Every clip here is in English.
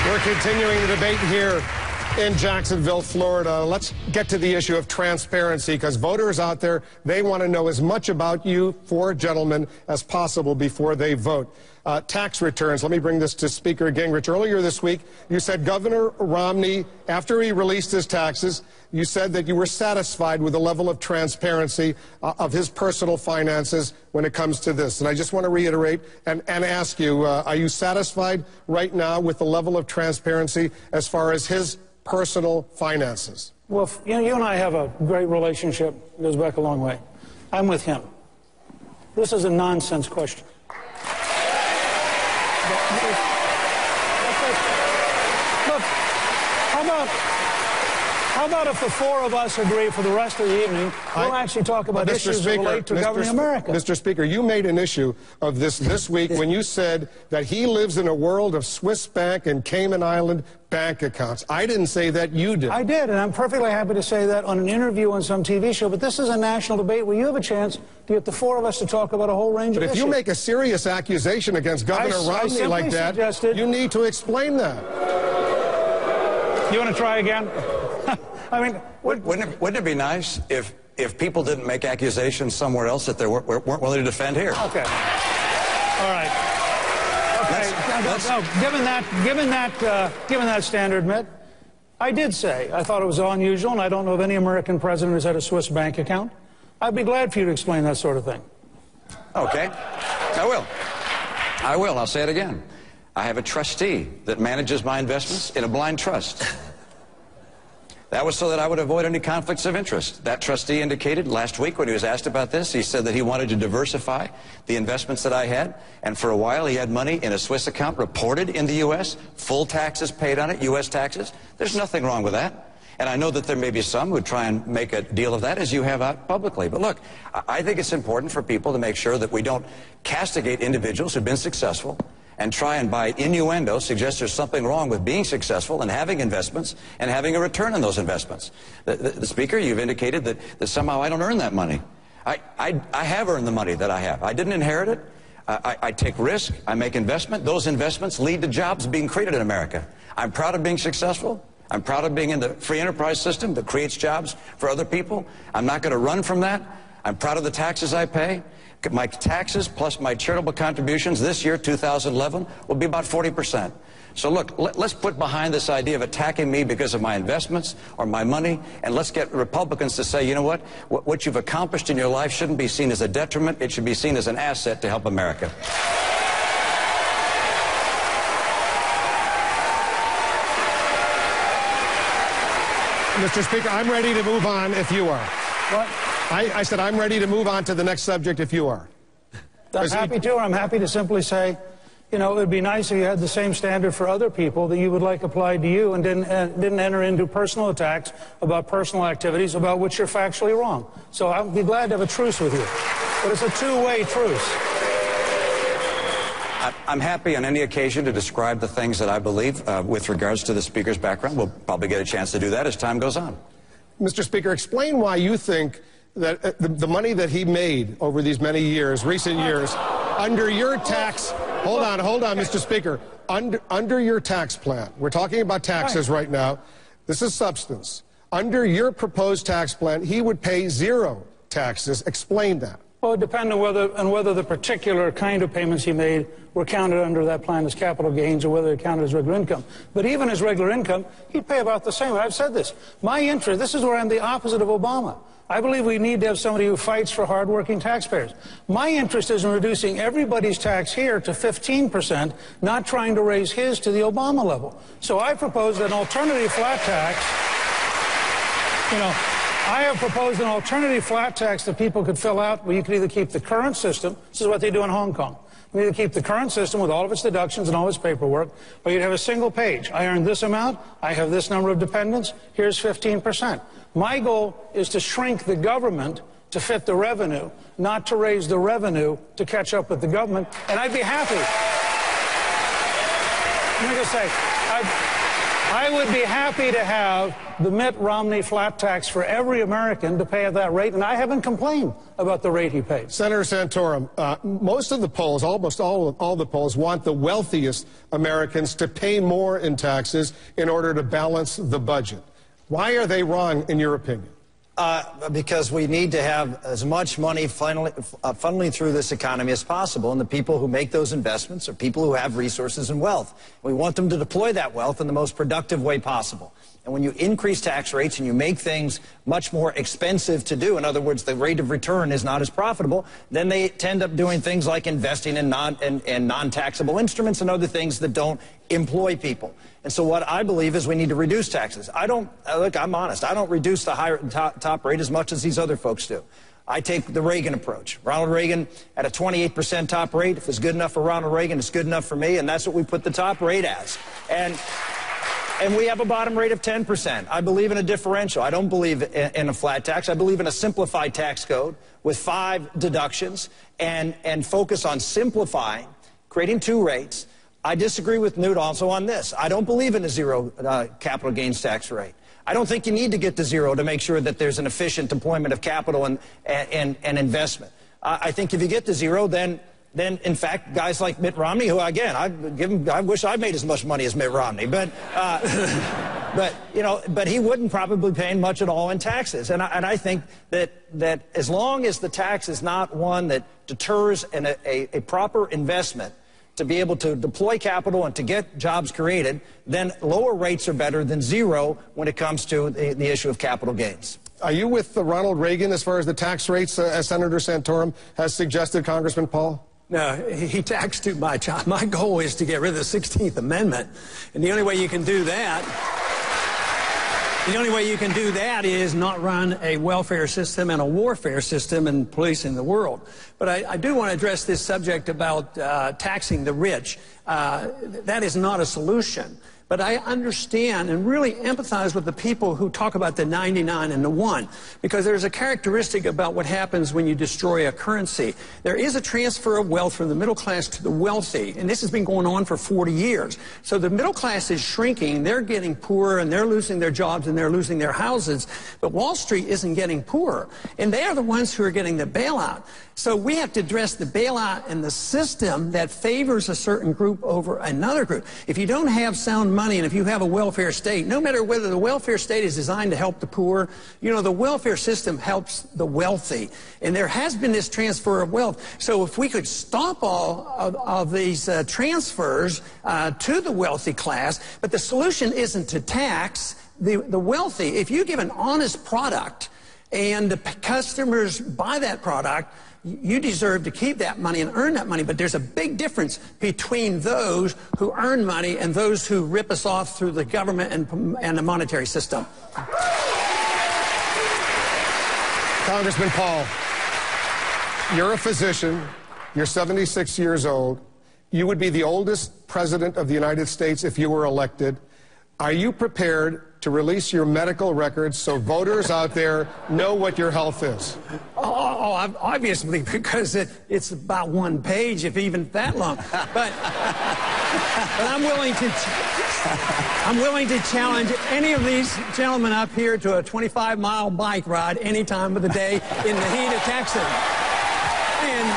We're continuing the debate here in Jacksonville, Florida. Let's get to the issue of transparency, because voters out there, they want to know as much about you, four gentlemen, as possible before they vote. Tax returns. Let me bring this to Speaker Gingrich. Earlier this week, you said Governor Romney, after he released his taxes, you said that you were satisfied with the level of transparency of his personal finances when it comes to this. And I just want to reiterate and ask you, are you satisfied right now with the level of transparency as far as his personal finances? Well, you and I have a great relationship. It goes back a long way. I'm with him. This is a nonsense question. Look, how about if the four of us agree for the rest of the evening, we'll actually talk about issues that relate to governing America. Mr. Speaker, you made an issue of this week when you said that he lives in a world of Swiss bank and Cayman Island bank accounts. I didn't say that, you did. I did, and I'm perfectly happy to say that on an interview on some TV show, but this is a national debate where you have a chance to get the four of us to talk about a whole range of issues. But if you make a serious accusation against Governor Romney like that, you need to explain that. You want to try again? I mean, wouldn't it be nice if people didn't make accusations somewhere else that they weren't willing to defend here? Okay. All right. Okay. Given that standard, Mitt, I did say I thought it was unusual, and I don't know of any American president who's had a Swiss bank account. I'd be glad for you to explain that sort of thing. Okay. I will. I'll say it again. I have a trustee that manages my investments in a blind trust. That was so that I would avoid any conflicts of interest. That trustee indicated last week when he was asked about this, he said that he wanted to diversify the investments that I had. And for a while, he had money in a Swiss account reported in the U.S., full taxes paid on it, U.S. taxes. There's nothing wrong with that. And I know that there may be some who try and make a deal of that, as you have out publicly. But look, I think it's important for people to make sure that we don't castigate individuals who've been successful and try and, by innuendo, suggest there's something wrong with being successful and having investments and having a return on those investments. The Speaker, you've indicated that somehow I don't earn that money. I have earned the money that I have. I didn't inherit it. I take risk. I make investment. Those investments lead to jobs being created in America. I'm proud of being successful. I'm proud of being in the free enterprise system that creates jobs for other people. I'm not going to run from that. I'm proud of the taxes I pay. My taxes plus my charitable contributions this year, 2011, will be about 40%. So look, let's put behind this idea of attacking me because of my investments or my money, and let's get Republicans to say, you know what you've accomplished in your life shouldn't be seen as a detriment. It should be seen as an asset to help America. Mr. Speaker, I'm ready to move on if you are. What? I said I'm ready to move on to the next subject if you are. I'm happy to. I'm happy to simply say, you know, it would be nice if you had the same standard for other people that you would like applied to you and didn't enter into personal attacks about personal activities about which you're factually wrong. So I'd be glad to have a truce with you. But it's a two-way truce. I'm happy on any occasion to describe the things that I believe with regards to the Speaker's background. We'll probably get a chance to do that as time goes on. Mr. Speaker, explain why you think that the money that he made over these many years, recent years, under your tax, hold on, Mr. Speaker, under your tax plan, we're talking about taxes right now, this is substance. Under your proposed tax plan, he would pay zero taxes. Explain that. Well, it depends on whether the particular kind of payments he made were counted under that plan as capital gains or whether they counted as regular income. But even as regular income, he'd pay about the same. I've said this. My interest, this is where I'm the opposite of Obama. I believe we need to have somebody who fights for hardworking taxpayers. My interest is in reducing everybody's tax here to 15%, not trying to raise his to the Obama level. So I proposed an alternative flat tax. You know, I have proposed an alternative flat tax that people could fill out where you could either keep the current system, this is what they do in Hong Kong, you either keep the current system with all of its deductions and all its paperwork, or you'd have a single page. I earned this amount, I have this number of dependents, here's 15%. My goal is to shrink the government to fit the revenue, not to raise the revenue to catch up with the government, and I'd be happy. let me just say, I would be happy to have the Mitt Romney flat tax for every American to pay at that rate, and I haven't complained about the rate he pays. Senator Santorum, most of the polls, almost all the polls, want the wealthiest Americans to pay more in taxes in order to balance the budget. Why are they wrong, in your opinion? Because we need to have as much money funneling through this economy as possible, and the people who make those investments are people who have resources and wealth. We want them to deploy that wealth in the most productive way possible. And when you increase tax rates and you make things much more expensive to do, in other words, the rate of return is not as profitable, then they tend up doing things like investing in non-taxable instruments and other things that don't employ people. And so what I believe is we need to reduce taxes. Look, I'm honest, I don't reduce the higher top rate as much as these other folks do. I take the Reagan approach. Ronald Reagan at a 28% top rate. If it's good enough for Ronald Reagan, it's good enough for me, and that's what we put the top rate as. And we have a bottom rate of 10%. I believe in a differential. I don't believe in a flat tax. I believe in a simplified tax code with 5 deductions and focus on simplifying, creating 2 rates. I disagree with Newt also on this. I don't believe in a zero capital gains tax rate. I don't think you need to get to zero to make sure that there's an efficient deployment of capital and investment. I think if you get to zero, then in fact, guys like Mitt Romney, who again, I wish I made as much money as Mitt Romney, but he wouldn't probably pay much at all in taxes. And I think that as long as the tax is not one that deters a proper investment to be able to deploy capital and to get jobs created, then lower rates are better than zero when it comes to the issue of capital gains. Are you with Ronald Reagan as far as the tax rates, as Senator Santorum has suggested, Congressman Paul? No, he taxed too much. My goal is to get rid of the 16th Amendment, and the only way you can do that is not run a welfare system and a warfare system and policing the world. But I do want to address this subject about taxing the rich. That is not a solution. But I understand and really empathize with the people who talk about the 99 and the 1, because there's a characteristic about what happens when you destroy a currency. There is a transfer of wealth from the middle class to the wealthy, and this has been going on for 40 years. So the middle class is shrinking, they're getting poorer, and they're losing their jobs, and they're losing their houses. But Wall Street isn't getting poorer, and they are the ones who are getting the bailout. So we have to address the bailout and the system that favors a certain group over another group. If you don't have sound money, and if you have a welfare state, no matter whether the welfare state is designed to help the poor, the welfare system helps the wealthy. And there has been this transfer of wealth. So if we could stop all of these transfers to the wealthy class, but the solution isn't to tax the wealthy. If you give an honest product and the customers buy that product, you deserve to keep that money and earn that money, but there's a big difference between those who earn money and those who rip us off through the government and the monetary system. Congressman Paul, you're a physician, you're 76 years old, you would be the oldest president of the United States if you were elected. Are you prepared to release your medical records so voters out there know what your health is? Obviously, because it's about 1 page, if even that long. But I'm willing to challenge any of these gentlemen up here to a 25-mile bike ride any time of the day in the heat of Texas. And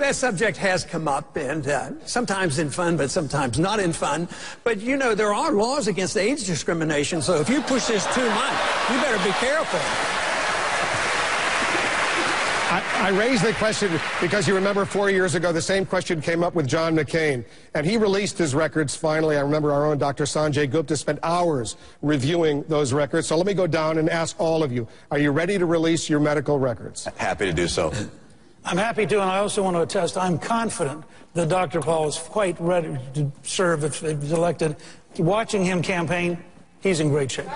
that subject has come up, and sometimes in fun, but sometimes not in fun. But, there are laws against age discrimination, so if you push this too much, you better be careful. I raised the question because you remember 4 years ago, the same question came up with John McCain, and he released his records finally. I remember our own Dr. Sanjay Gupta spent hours reviewing those records. So let me go down and ask all of you, are you ready to release your medical records? Happy to do so. I'm happy to, and I also want to attest, I'm confident that Dr. Paul is quite ready to serve if he's elected. Watching him campaign, he's in great shape.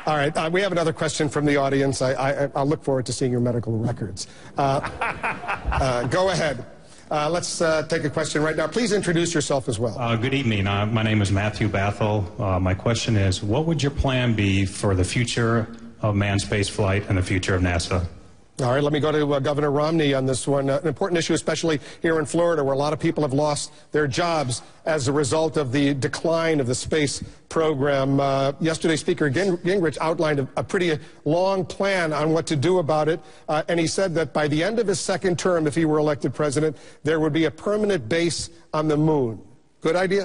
All right, we have another question from the audience. I'll look forward to seeing your medical records. Go ahead. Let's take a question right now. Please introduce yourself as well. Good evening. My name is Matthew Bathel. My question is, what would your plan be for the future of manned space flight and the future of NASA? All right, let me go to Governor Romney on this one. An important issue, especially here in Florida, where a lot of people have lost their jobs as a result of the decline of the space program. Yesterday, Speaker Gingrich outlined a pretty long plan on what to do about it, and he said that by the end of his second term, if he were elected president, there would be a permanent base on the moon. Good idea?